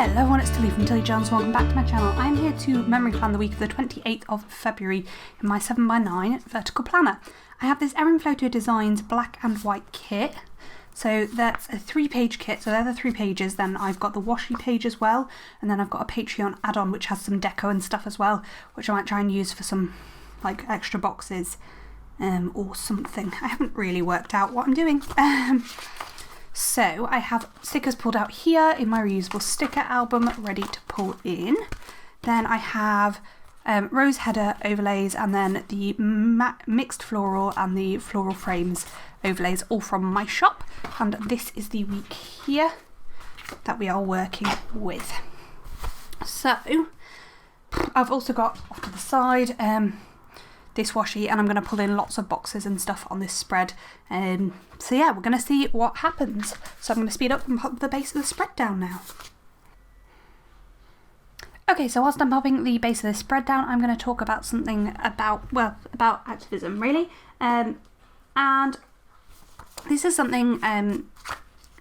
Hello everyone, it's Tilly from Tilly Jones. Welcome back to my channel. I'm here to memory plan the week of the 28th of February in my 7x9 vertical planner. I have this Erin Floto Designs black and white kit. So that's a 3-page kit, so they're the 3 pages. Then I've got the washi page as well, and then I've got a Patreon add-on which has some deco and stuff as well, which I might try and use for some like extra boxes or something. I haven't really worked out what I'm doing. So I have stickers pulled out here in my reusable sticker album ready to pull in. Then I have rose header overlays, and then the mixed floral and the floral frames overlays, all from my shop. And this is the week here that we are working with. So I've also got off to the side this washi, and I'm going to pull in lots of boxes and stuff on this spread. So yeah, we're going to see what happens. So I'm going to speed up and pop the base of the spread down now. Okay, so whilst I'm popping the base of the spread down, I'm going to talk about something about activism really. And this is something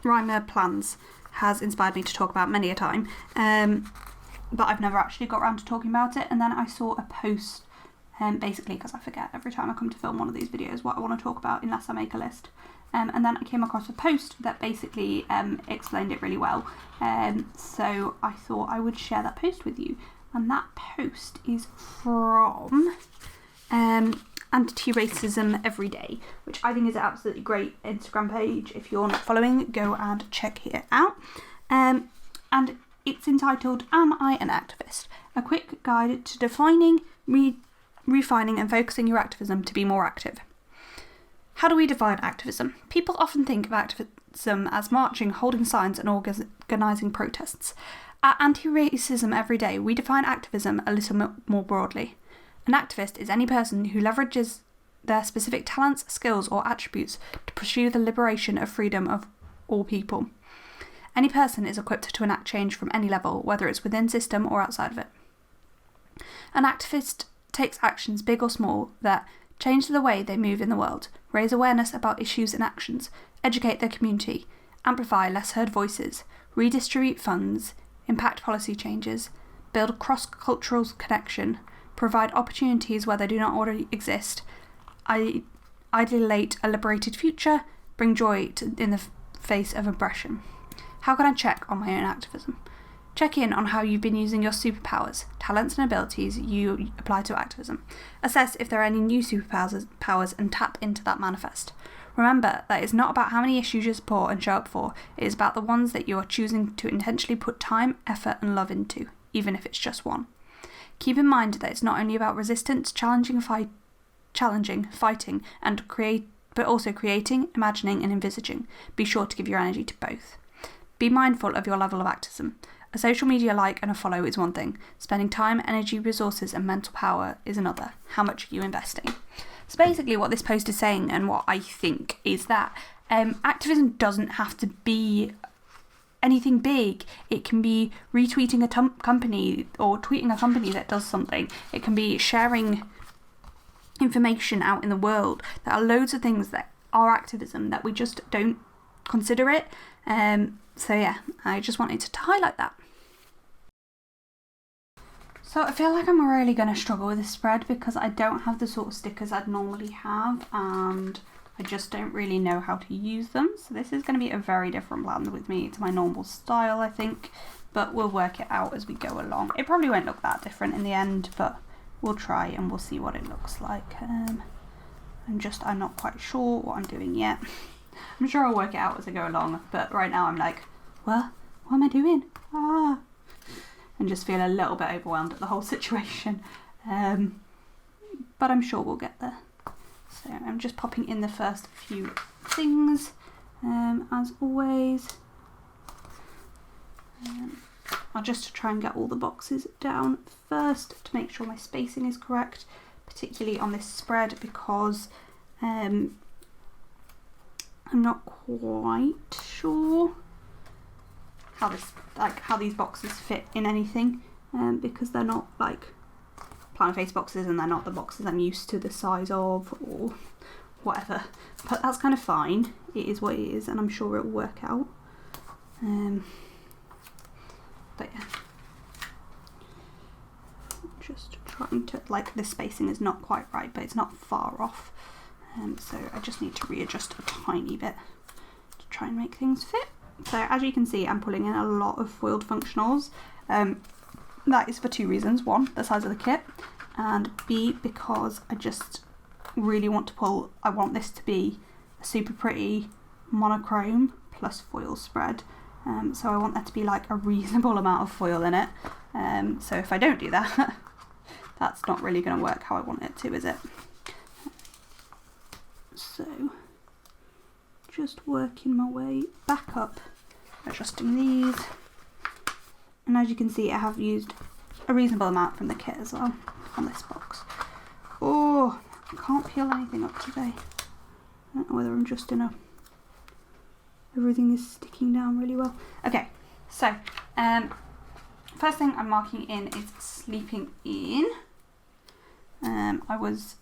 Rhymer Plans has inspired me to talk about many a time, but I've never actually got around to talking about it. And then I saw a post, basically because I forget every time I come to film one of these videos what I want to talk about unless I make a list. And then I came across a post that basically explained it really well. So I thought I would share that post with you. And that post is from Anti-Racism Every Day, which I think is an absolutely great Instagram page. If you're not following, go and check it out. And it's entitled, Am I an Activist? A quick guide to defining, refining and focusing your activism to be more active. How do we define activism? People often think of activism as marching, holding signs and organising protests. At Anti-Racism Every Day, we define activism a little more broadly. An activist is any person who leverages their specific talents, skills or attributes to pursue the liberation of freedom of all people. Any person is equipped to enact change from any level, whether it's within system or outside of it. An activist takes actions, big or small, that change the way they move in the world, raise awareness about issues and actions, educate their community, amplify less heard voices, redistribute funds, impact policy changes, build cross-cultural connection, provide opportunities where they do not already exist, ideate a liberated future, bring joy in the face of oppression. How can I check on my own activism? Check in on how you've been using your superpowers, talents and abilities you apply to activism. Assess if there are any new superpowers and tap into that manifest. Remember that it's not about how many issues you support and show up for, it is about the ones that you are choosing to intentionally put time, effort and love into, even if it's just one. Keep in mind that it's not only about resistance, fighting, and but also creating, imagining and envisaging. Be sure to give your energy to both. Be mindful of your level of activism. A social media like and a follow is one thing. Spending time, energy, resources and mental power is another. How much are you investing? So basically what this post is saying, and what I think, is that activism doesn't have to be anything big. It can be retweeting a company or tweeting a company that does something. It can be sharing information out in the world. There are loads of things that are activism that we just don't consider it. So yeah, I just wanted to highlight that. So I feel like I'm really going to struggle with this spread because I don't have the sort of stickers I'd normally have, and I just don't really know how to use them. So this is going to be a very different plan with me to my normal style, I think, but we'll work it out as we go along. It probably won't look that different in the end, but we'll try and we'll see what it looks like. I'm not quite sure what I'm doing yet. I'm sure I'll work it out as I go along, but right now I'm like, what am I doing? And just feel a little bit overwhelmed at the whole situation. But I'm sure we'll get there. So I'm just popping in the first few things, as always. I'll just try and get all the boxes down first to make sure my spacing is correct, particularly on this spread because I'm not quite sure how these boxes fit in anything, because they're not like planner face boxes and they're not the boxes I'm used to the size of or whatever, but that's kind of fine. It is what it is and I'm sure it'll work out. But yeah. Just trying to, like, this spacing is not quite right, but it's not far off. So I just need to readjust a tiny bit to try and make things fit. So as you can see, I'm pulling in a lot of foiled functionals. That is for two reasons. One, the size of the kit, and B, because I just really want to pull, I want this to be a super pretty monochrome plus foil spread. So I want there to be like a reasonable amount of foil in it. So if I don't do that, that's not really going to work how I want it to, is it? So just working my way back up, adjusting these. And as you can see, I have used a reasonable amount from the kit as well on this box. Oh, I can't peel anything up today. I don't know whether I'm just in a... Everything is sticking down really well. Okay, so first thing I'm marking in is sleeping in. I was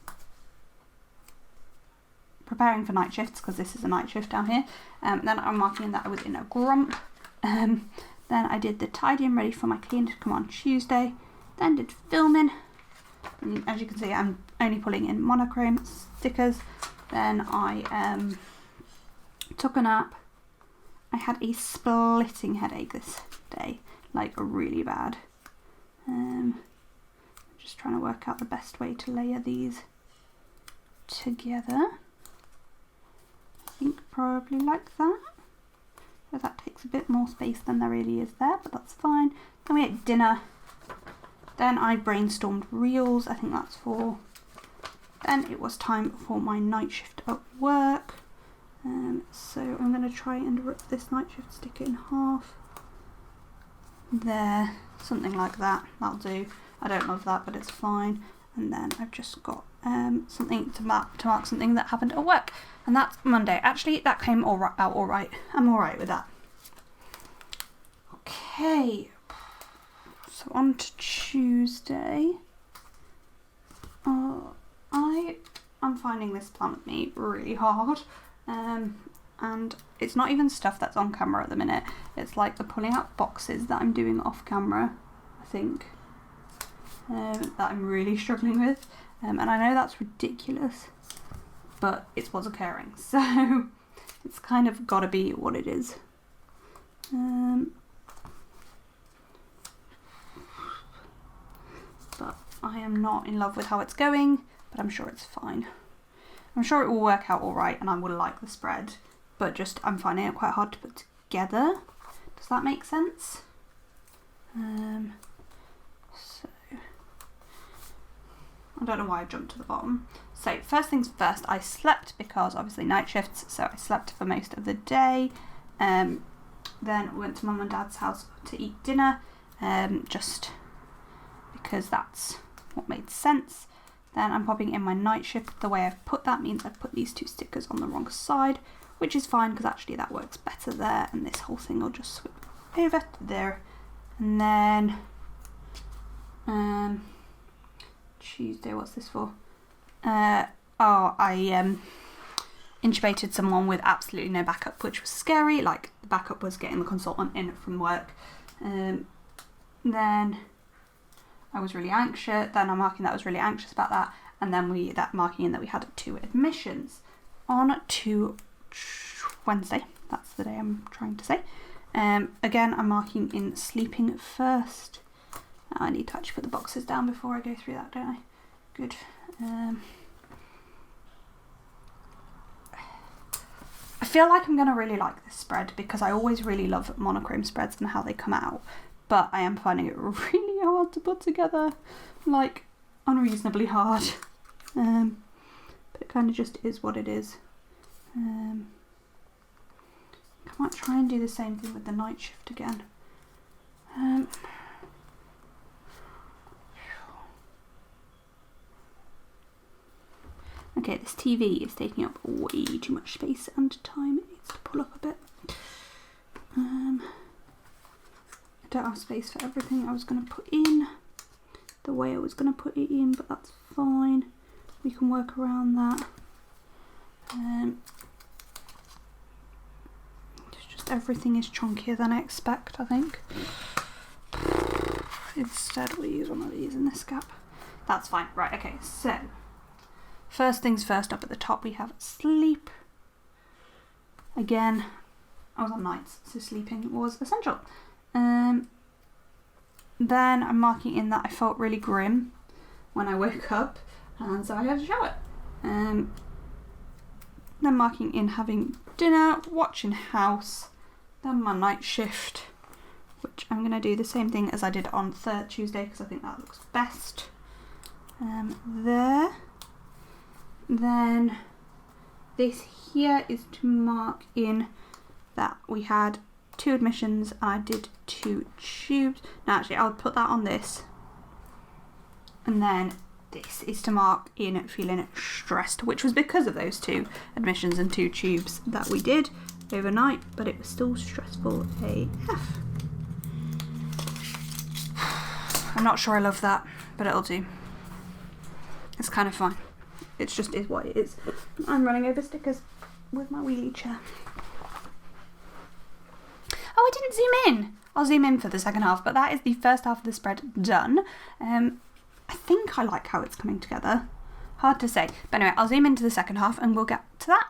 preparing for night shifts because this is a night shift down here. Then I'm marking in that I was in a grump. Then I did the tidying ready for my cleaner to come on Tuesday. Then did filming. And as you can see, I'm only pulling in monochrome stickers. Then I took a nap. I had a splitting headache this day, like really bad. Just trying to work out the best way to layer these together. I think probably like that. So that takes a bit more space than there really is there, but that's fine. Then we ate dinner. Then I brainstormed reels, I think that's 4. Then it was time for my night shift at work. So I'm going to try and rip this night shift sticker in half. There, something like that, that'll do. I don't love that, but it's fine. And then I've just got something to mark something that happened at work. And that's Monday. Actually, that came out all right. I'm all right with that. Okay, so on to Tuesday. I'm finding this plan with me really hard. And it's not even stuff that's on camera at the minute. It's like the pulling out boxes that I'm doing off camera, I think, that I'm really struggling with. And I know that's ridiculous, but it's what's occurring. So it's kind of got to be what it is. But I am not in love with how it's going, but I'm sure it's fine. I'm sure it will work out all right, and I will like the spread, but just I'm finding it quite hard to put together. Does that make sense? So I don't know why I jumped to the bottom. So first things first, I slept because obviously night shifts, so I slept for most of the day. Then went to mum and dad's house to eat dinner, just because that's what made sense. Then I'm popping in my night shift. The way I've put that means I've put these 2 stickers on the wrong side, which is fine because actually that works better there, and this whole thing will just swip over to there. And then Tuesday, what's this for? I intubated someone with absolutely no backup, which was scary. Like, the backup was getting the consultant in from work. Then I was really anxious. Then I'm marking that I was really anxious about that, and then marking in that we had 2 admissions on to Wednesday. That's the day I'm trying to say. Again, I'm marking in sleeping first. I need to actually put the boxes down before I go through that, don't I? Good. I feel like I'm gonna really like this spread because I always really love monochrome spreads and how they come out. But I am finding it really hard to put together, like unreasonably hard. But it kind of just is what it is. I might try and do the same thing with the night shift again. Okay, this TV is taking up way too much space and time. It needs to pull up a bit. I don't have space for everything I was going to put in the way I was going to put it in, but that's fine. We can work around that. It's just everything is chunkier than I expect, I think. instead we'll use one of these in this gap. That's fine. Right, okay, so first things first, up at the top we have sleep. Again, I was on nights, so sleeping was essential. Then I'm marking in that I felt really grim when I woke up, and so I had a shower. Then marking in having dinner, watching House, then my night shift, which I'm going to do the same thing as I did on Tuesday because I think that looks best. There. Then this here is to mark in that we had 2 admissions and I did 2 tubes. Now actually I'll put that on this, and then this is to mark in feeling stressed, which was because of those 2 admissions and 2 tubes that we did overnight, but it was still stressful AF. I'm not sure I love that, but it'll do. It's kind of fine. It just is what it is. I'm running over stickers with my wheelie chair. Oh, I didn't zoom in. I'll zoom in for the second half, but that is the first half of the spread done. I think I like how it's coming together. Hard to say. But anyway, I'll zoom into the second half and we'll get to that.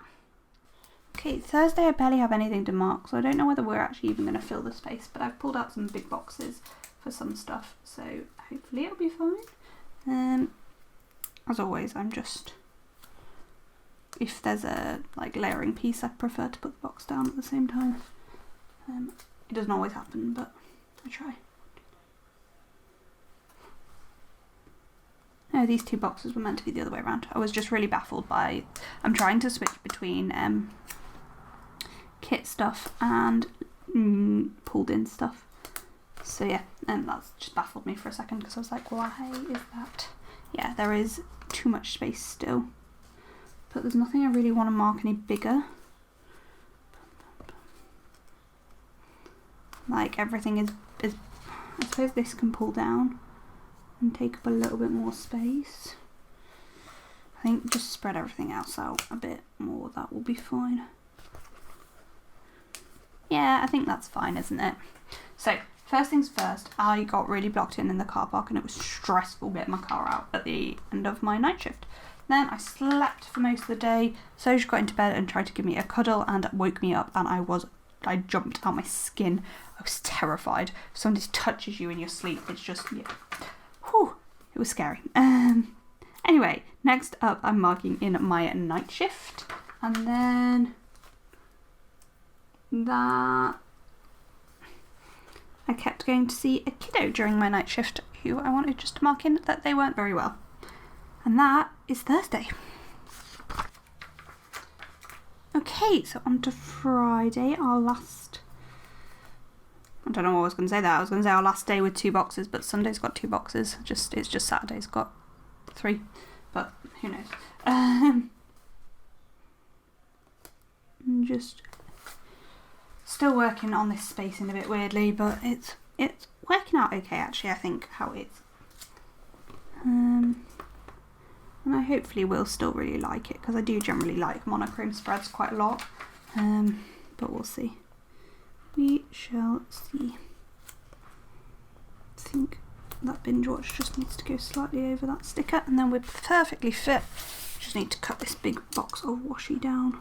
Okay, Thursday I barely have anything to mark, so I don't know whether we're actually even going to fill the space, but I've pulled out some big boxes for some stuff, so hopefully it'll be fine. As always, I'm just... if there's a layering piece, I prefer to put the box down at the same time. It doesn't always happen, but I try. No, these 2 boxes were meant to be the other way around. I was just really baffled by... I'm trying to switch between kit stuff and pulled in stuff. So yeah, and that's just baffled me for a second because I was like, why is that? Yeah, there is too much space still. But there's nothing I really want to mark any bigger. Like everything is I suppose this can pull down and take up a little bit more space. I think just spread everything else out a bit more, that will be fine. Yeah, I think that's fine, isn't it? So, first things first, I got really blocked in the car park and it was stressful getting my car out at the end of my night shift. Then I slept for most of the day, so she got into bed and tried to give me a cuddle and woke me up, and I jumped out my skin. I was terrified. If somebody touches you in your sleep, it's just, yeah. Whew, it was scary. Anyway, next up I'm marking in my night shift, and then that I kept going to see a kiddo during my night shift who I wanted just to mark in that they weren't very well. And that is Thursday. Okay, so on to Friday, our last... I don't know what I was going to say there. I was going to say our last day with 2 boxes, but Sunday's got 2 boxes. It's just Saturday's got 3, but who knows. I'm just still working on this spacing a bit weirdly, but it's working out okay actually, I think, how it's. And I hopefully will still really like it, because I do generally like monochrome spreads quite a lot, but we'll see. We shall see. I think that binge watch just needs to go slightly over that sticker, and then we're perfectly fit. Just need to cut this big box of washi down.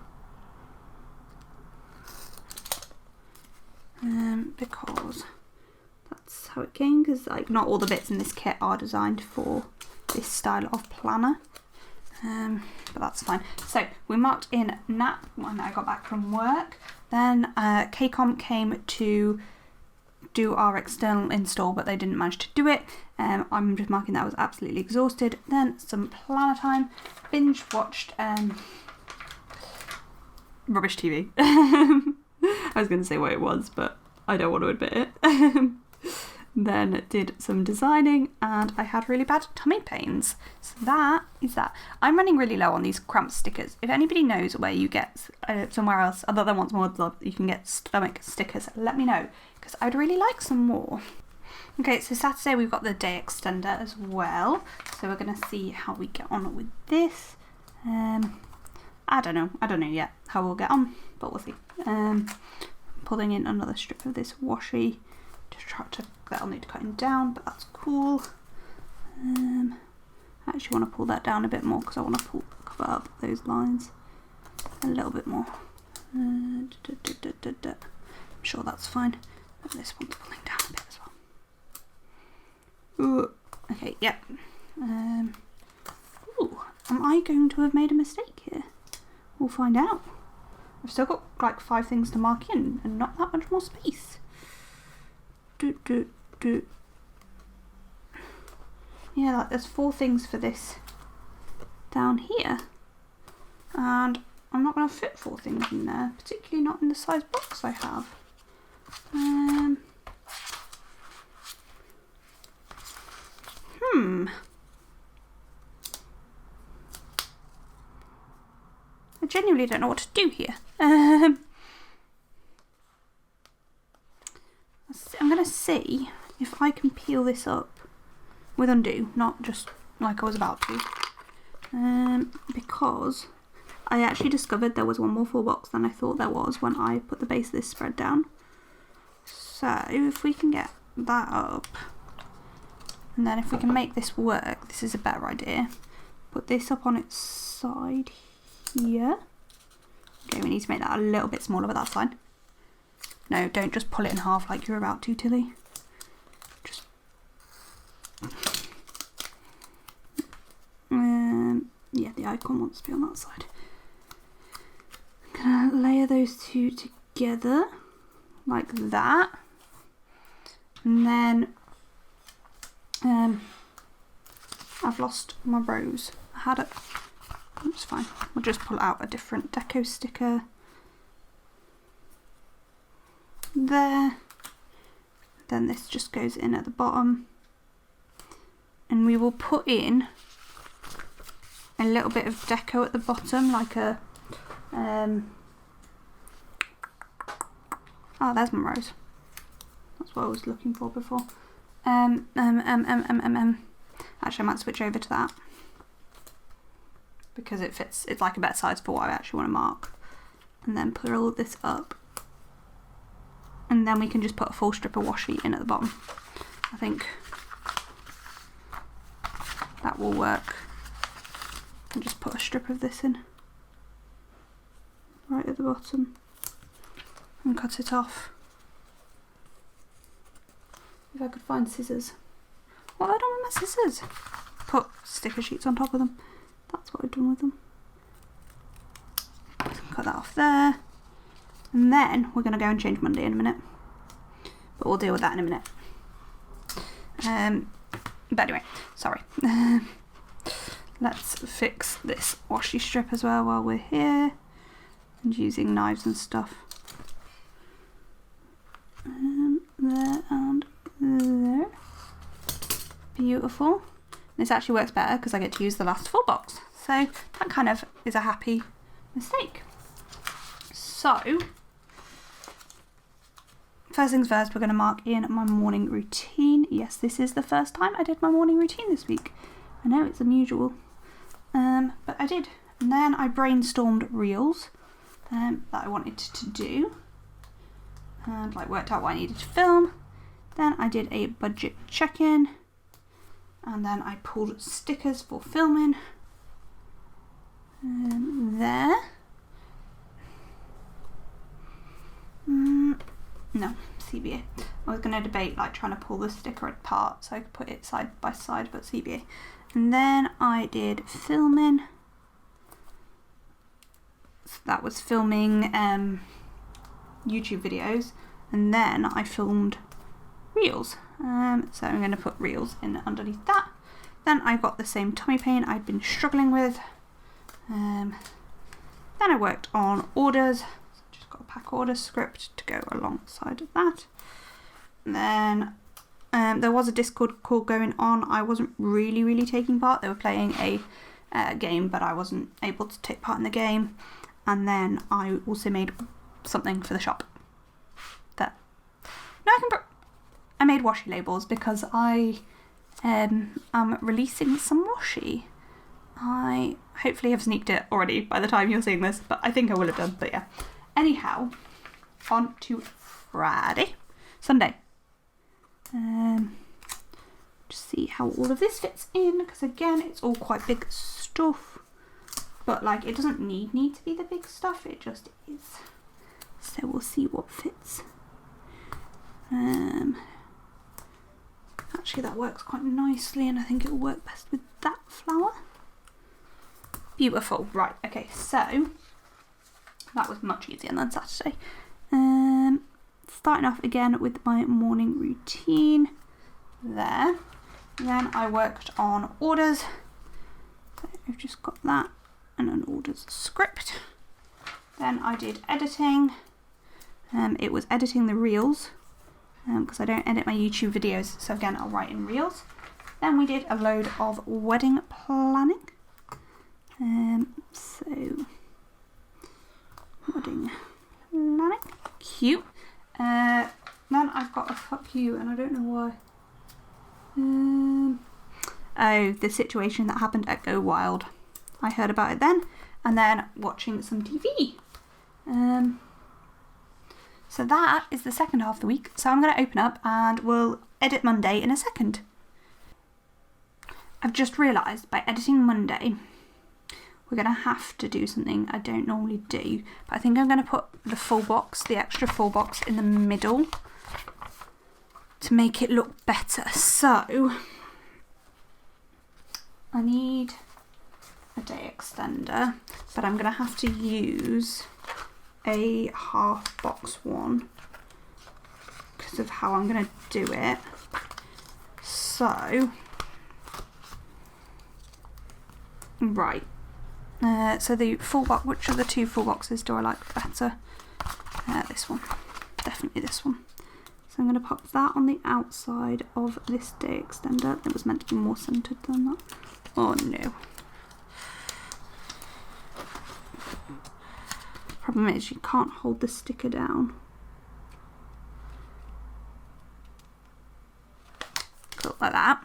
Because that's how it came, because not all the bits in this kit are designed for this style of planner, but that's fine. So we marked in nap when I got back from work. Then KCOM came to do our external install, but they didn't manage to do it. I'm just marking that I was absolutely exhausted. Then some planner time. Binge watched rubbish TV. I was going to say what it was, but I don't want to admit it. Then did some designing, and I had really bad tummy pains. So that is that. I'm running really low on these cramp stickers. If anybody knows where you get somewhere else other than Once More Love, you can get stomach stickers, let me know, because I'd really like some more. Okay, so Saturday we've got the day extender as well. So we're going to see how we get on with this. I don't know yet how we'll get on, but we'll see. Pulling in another strip of this washi to that'll need cutting down, but that's cool. I actually want to pull that down a bit more because I want to cover up those lines a little bit more. I'm sure that's fine. And this one's pulling down a bit as well. Ooh, okay, yep. Ooh, am I going to have made a mistake here? We'll find out. I've still got like 5 things to mark in and not that much more space. Yeah, like there's 4 things for this down here. And I'm not going to fit 4 things in there, particularly not in the size box I have. I genuinely don't know what to do here. I'm going to see if I can peel this up with undo, not just like I was about to. Because I actually discovered there was one more full box than I thought there was when I put the base of this spread down. So if we can get that up, and then if we can make this work, this is a better idea. Put this up on its side here. Okay, we need to make that a little bit smaller, but that's fine. No, don't just pull it in half like you're about to, Tilly. Just... yeah, the icon wants to be on that side. I'm gonna layer those 2 together, like that. And then, I've lost my rose. I had it. It's fine. We'll just pull out a different deco sticker. There. Then this just goes in at the bottom. And we will put in a little bit of deco at the bottom, like a oh, there's my rose. That's what I was looking for before. Actually, I might switch over to that because it fits. It's like a better size for what I actually want to mark. And then put all of this up, and then we can just put a full strip of washi in at the bottom. I think that will work. And just put a strip of this in right at the bottom and cut it off. If I could find scissors. What have I done with my scissors? Put sticker sheets on top of them. That's what I've done with them. Cut that off there. And then we're going to go and change Monday in a minute. But we'll deal with that in a minute. But anyway, sorry. Let's fix this washi strip as well while we're here. And using knives and stuff. There and there. Beautiful. This actually works better because I get to use the last full box. So that kind of is a happy mistake. So, first things first, we're going to mark in my morning routine. Yes, this is the first time I did my morning routine this week. I know it's unusual, but I did. And then I brainstormed reels that I wanted to do. And like worked out what I needed to film. Then I did a budget check-in, and then I pulled stickers for filming. There. No, CBA. I was going to debate like trying to pull the sticker apart so I could put it side by side, but CBA. And then I did filming. So that was filming YouTube videos, and then I filmed reels. So I'm going to put reels in underneath that. Then I got the same tummy pain I'd been struggling with. Then I worked on orders. Just got a pack order script to go alongside of that. And then there was a Discord call going on. I wasn't really taking part. They were playing a game, but I wasn't able to take part in the game. And then I also made something for the shop. I made washi labels because I am releasing some washi. I hopefully have sneaked it already by the time you're seeing this, but I think I will have done, but yeah. Anyhow, on to Sunday. Just see how all of this fits in, because again, it's all quite big stuff, but like it doesn't need to be the big stuff, it just is. So we'll see what fits. Actually that works quite nicely, and I think it will work best with that flower. Beautiful. Right, okay, so that was much easier than Saturday. Starting off again with my morning routine there. Then I worked on orders. So I've just got that and an orders script. Then I did editing. It was editing the reels because I don't edit my YouTube videos, so again I'll write in reels. Then we did a load of wedding planning. So wedding planning, cute. Then I've got a fuck you, and I don't know why. Oh, the situation that happened at Go Wild. I heard about it then, and then watching some TV. So that is the second half of the week. So I'm going to open up and we'll edit Monday in a second. I've just realised by editing Monday, we're going to have to do something I don't normally do. But I think I'm going to put the full box, the extra full box in the middle to make it look better. So I need a day extender, but I'm going to have to use a half box one because of how I'm going to do it. So, right. So the full box, which of the two full boxes do I like better? This one, definitely this one. So I'm going to pop that on the outside of this day extender. It was meant to be more centered than that. Oh no. Problem is you can't hold the sticker down. Cool, like that.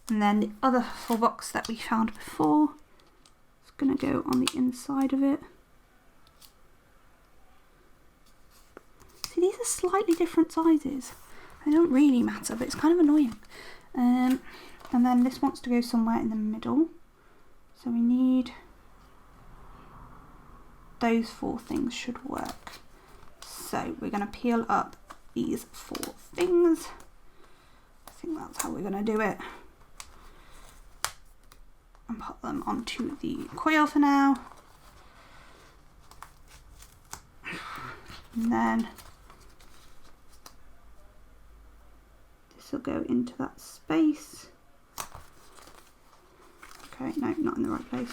And then the other full box that we found before is going to go on the inside of it. See, these are slightly different sizes. They don't really matter, but it's kind of annoying. And then this wants to go somewhere in the middle. So we need... those four things should work. So we're going to peel up these four things. I think that's how we're going to do it. And put them onto the coil for now. And then this will go into that space. Okay, no, not in the right place.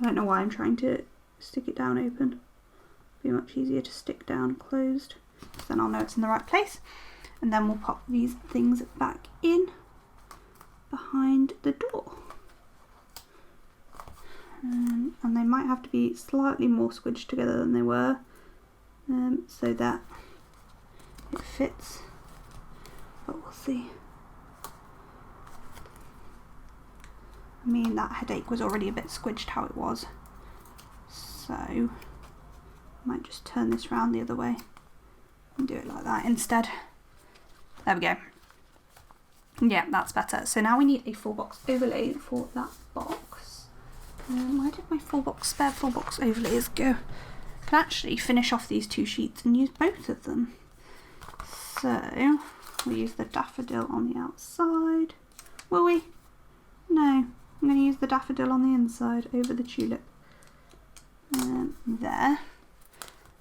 I don't know why I'm trying to stick it down open. Be much easier to stick down closed, so then I'll know it's in the right place. And then we'll pop these things back in behind the door. And they might have to be slightly more squidged together than they were, so that it fits, but we'll see. I mean, that headache was already a bit squidged how it was. So I might just turn this round the other way and do it like that instead. There we go. Yeah, that's better. So now we need a full box overlay for that box. Where did my spare full box overlays go? I can actually finish off these two sheets and use both of them. So we'll use the daffodil on the outside. Will we? No, I'm going to use the daffodil on the inside over the tulip. There,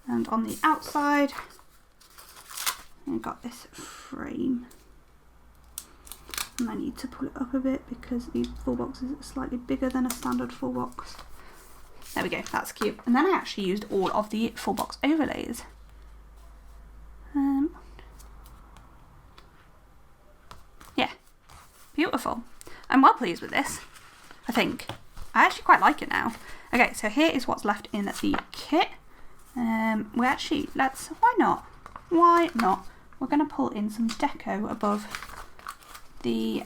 and on the outside I've got this frame, and I need to pull it up a bit because these full boxes are slightly bigger than a standard full box. There we go, that's cute. And then I actually used all of the full box overlays. Yeah, beautiful. I'm well pleased with this, I think. I actually quite like it now. Okay, so here is what's left in the kit. We actually, why not? Why not? We're going to pull in some deco above the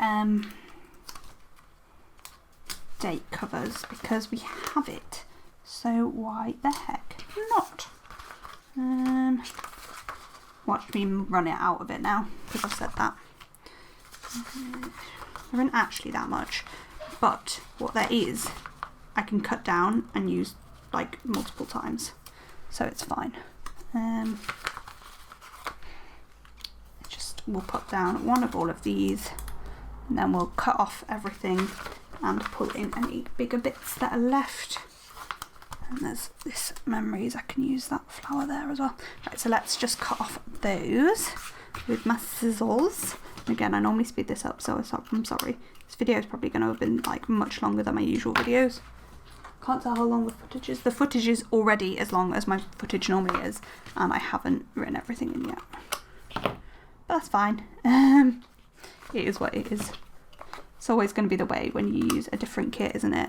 date covers because we have it. So why the heck not? Watch me run it out of it now, because I've said that. There isn't actually that much, but what there is, I can cut down and use like multiple times, so it's fine. We'll put down one of all of these, and then we'll cut off everything and pull in any bigger bits that are left. And there's this memories, I can use that flower there as well. Right, so let's just cut off those with my scissors. Again, I normally speed this up, so I'm sorry. This video is probably going to have been like much longer than my usual videos. Can't tell how long the footage is. The footage is already as long as my footage normally is, and I haven't written everything in yet. But that's fine. It is what it is. It's always going to be the way when you use a different kit, isn't it?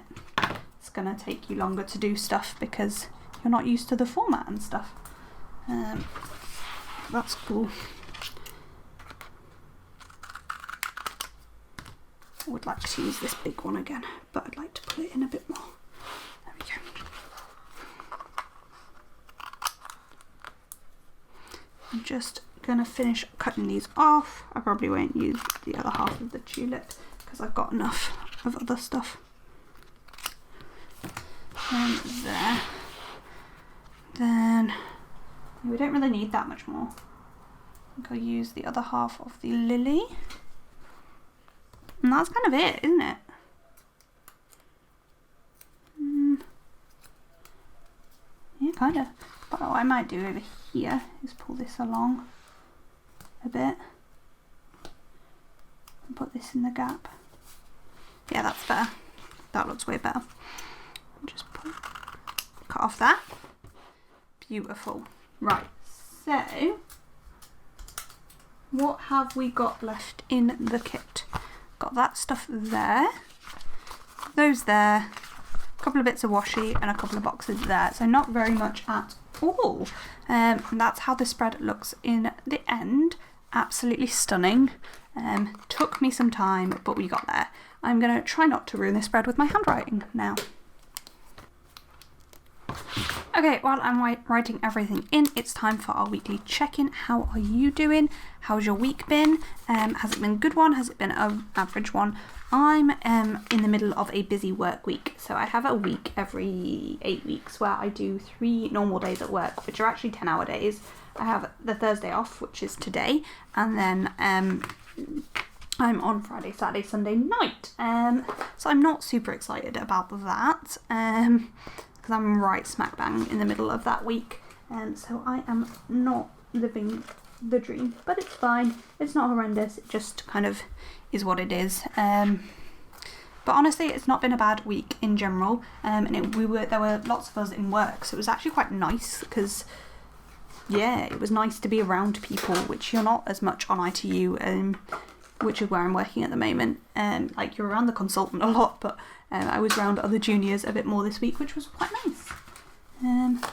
It's going to take you longer to do stuff because you're not used to the format and stuff. That's cool. I would like to use this big one again, but I'd like to put it in a bit more. There we go. I'm just going to finish cutting these off. I probably won't use the other half of the tulip because I've got enough of other stuff. And there. Then we don't really need that much more. I think I'll use the other half of the lily. And that's kind of it, isn't it? Yeah, kind of. But what I might do over here is pull this along a bit and put this in the gap. Yeah, that's better. That looks way better. Just cut off that. Beautiful. Right, so what have we got left in the kit? Got that stuff there, those there, a couple of bits of washi and a couple of boxes there, so not very much at all. And that's how the spread looks in the end. Absolutely stunning. Took me some time, but we got there. I'm going to try not to ruin this spread with my handwriting now. Okay, while I'm writing everything in, it's time for our weekly check-in. How are you doing? How's your week been? Has it been a good one? Has it been an average one? I'm in the middle of a busy work week. So I have a week every 8 weeks where I do 3 normal days at work, which are actually 10-hour days. I have the Thursday off, which is today, and then I'm on Friday, Saturday, Sunday night. So I'm not super excited about that. Because I'm right smack bang in the middle of that week, so I am not living the dream, but it's fine. It's not horrendous. It just kind of is what it is. But honestly, it's not been a bad week in general. And there were lots of us in work, so it was actually quite nice because, yeah, it was nice to be around people, which you're not as much on ITU, which is where I'm working at the moment. Like, you're around the consultant a lot, but I was around other juniors a bit more this week, which was quite nice.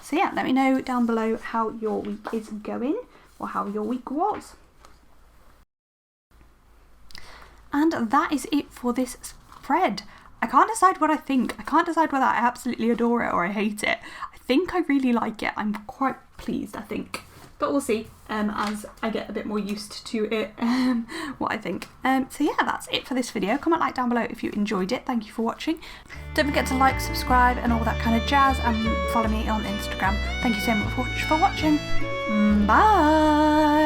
So yeah, let me know down below how your week is going, or how your week was. And that is it for this spread. I can't decide what I think. I can't decide whether I absolutely adore it or I hate it. I think I really like it. I'm quite pleased, I think. But we'll see as I get a bit more used to it, what I think. So yeah, that's it for this video. Comment, like down below if you enjoyed it. Thank you for watching. Don't forget to like, subscribe and all that kind of jazz, and follow me on Instagram. Thank you so much for watching. Bye!